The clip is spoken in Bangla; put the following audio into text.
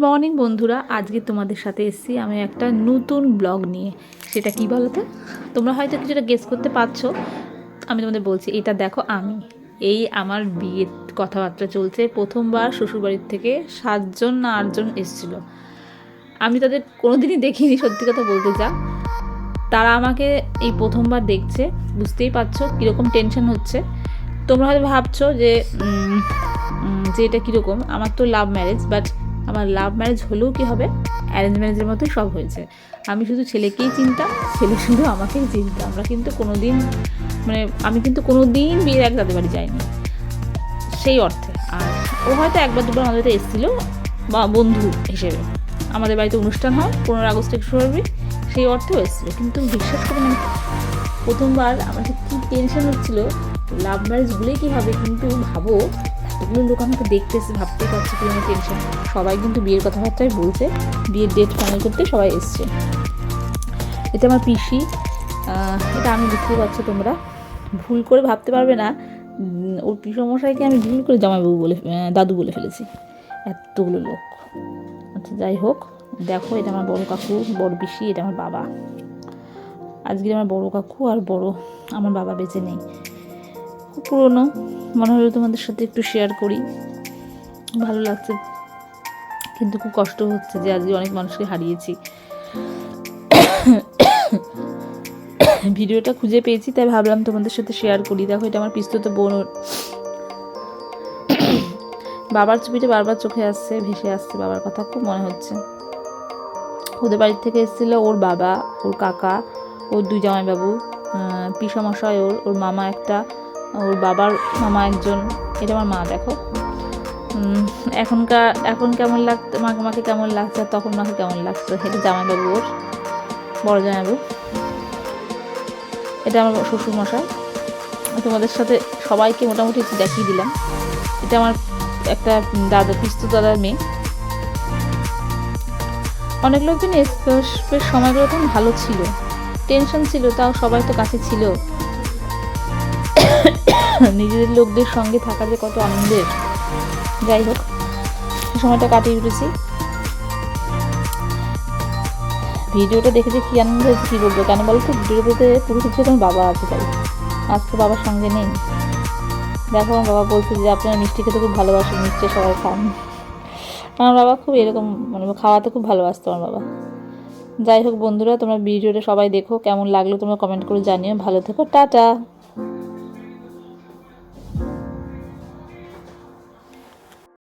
মর্নিং বন্ধুরা, আজকে তোমাদের সাথে এসেছি আমি একটা নতুন ব্লগ নিয়ে। সেটা কি বলো তো, তোমরা হয়তো কিছুটা গেস করতে পারছো। আমি তোমাদের বলছি, এটা দেখো আমি আমার বিয়ের কথাবার্তা চলছে। প্রথমবার শ্বশুরবাড়ির থেকে 7জন না 8জন এসেছিলো। আমি তাদের কোনোদিনই দেখিনি, সত্যি কথা বলতে যা। তারা আমাকে এই প্রথমবার দেখছে, বুঝতেই পারছো কীরকম টেনশন হচ্ছে। তোমরা হয়তো ভাবছো যে এটা কীরকম। আমার তো লাভ ম্যারেজ, বাট আমার লাভ ম্যারেজ হলেও কী হবে, অ্যারেঞ্জ ম্যারেজের মতোই সব হয়েছে। আমি শুধু ছেলেকেই চিনতাম, ছেলে শুধু আমাকেই চিনতাম। আমরা কিন্তু কোনো দিন আমি কিন্তু কোনো দিন বিয়ের আগে তাদের বাড়ি যাইনি সেই অর্থে। আর ও হয়তো একবার দুবার আমাদের বাড়িতে এসেছিলো বা বন্ধু হিসেবে। আমাদের বাড়িতে অনুষ্ঠান হয় 15 আগস্টে শ্বশুরবাড়ি, সেই অর্থেও এসেছিলো। কিন্তু বিশ্বাস করে প্রথমবার আমার কী টেনশন হচ্ছিলো, লাভ ম্যারেজগুলোই কী হবে। কিন্তু ভাবো, এতগুলো লোক আমাকে দেখতেছে, ভাবতেই পারছি কি আমার টেনশন। সবাই কিন্তু বিয়ের কথাবার্তাই বলছে, বিয়ের ডেট ফাইনাল করতে সবাই এসছে। এটা আমার পিসি, এটা আমি বুঝতে পারছো। তোমরা ভুল করে ভাবতে পারবে না ওর পিসমশাইকে আমি ভুল করে জামাইবাবু বলে দাদু বলে ফেলেছি, এতগুলো লোক। আচ্ছা যাই হোক, দেখো এটা আমার বড় কাকু, বড় পিসি, এটা আমার বাবা। আজকে আমার বড় কাকু আর আমার বাবা বেঁচে নেই, খুব পুরনো। মনে হলো তোমাদের সাথে একটু শেয়ার করি, ভালো লাগছে। কিন্তু খুব কষ্ট হচ্ছে যে আজকে অনেক মানুষকে হারিয়েছি। ভিডিওটা খুঁজে পেয়েছি, তাই ভাবলাম তোমাদের সাথে শেয়ার করি। দেখো এটা আমার পিস্তত বোন, বাবার ছবিটা বারবার চোখে আসছে, ভেসে আসছে বাবার কথা, খুব মনে হচ্ছে। ওদের বাড়ির থেকে এসেছিলো ওর বাবা, ওর কাকা, ওর 2 জামাইবাবু, পিসমশাই, ওর মামা একটা, ওর বাবার মামা একজন। এটা আমার মা। দেখো এখন কেমন লাগতো, মাকে কেমন লাগছে, আর তখন মাকে কেমন লাগতো। এটা জামাইবাবু, ওর বড় জামাইবাবু। এটা আমার শ্বশুরমশাই। তোমাদের সাথে সবাইকে মোটামুটি একটু দেখিয়ে দিলাম। এটা আমার একটা দাদা, পিস্তত দাদার মেয়ে। অনেক লোকজন বেশ সময়গুলো তখন ভালো ছিল, টেনশন ছিল, তাও সবাই তো কাছে ছিল। নিজেদের লোকদের সঙ্গে থাকা যে কত আনন্দের। যাই হোক, সময়টা কাটিয়ে উঠেছি। ভিডিওটা দেখে যে কী আনন্দ হয়েছে কী বলবো। কেন বলো তো, ভিডিওতে পুরো কিছু তোমার বাবা আছে, তাই আজ তো বাবার সঙ্গে নেই। দেখো আমার বাবা বলছে যে আপনারা মিষ্টি খেতে খুব ভালোবাসেন, মিষ্টি সবাই খান। আমার বাবা খুব এরকম খাওয়াতে খুব ভালোবাসতো আমার বাবা। যাই হোক বন্ধুরা, তোমরা ভিডিওটা সবাই দেখো, কেমন লাগলো তোমরা কমেন্ট করে জানিও। ভালো থেকো, টাটা।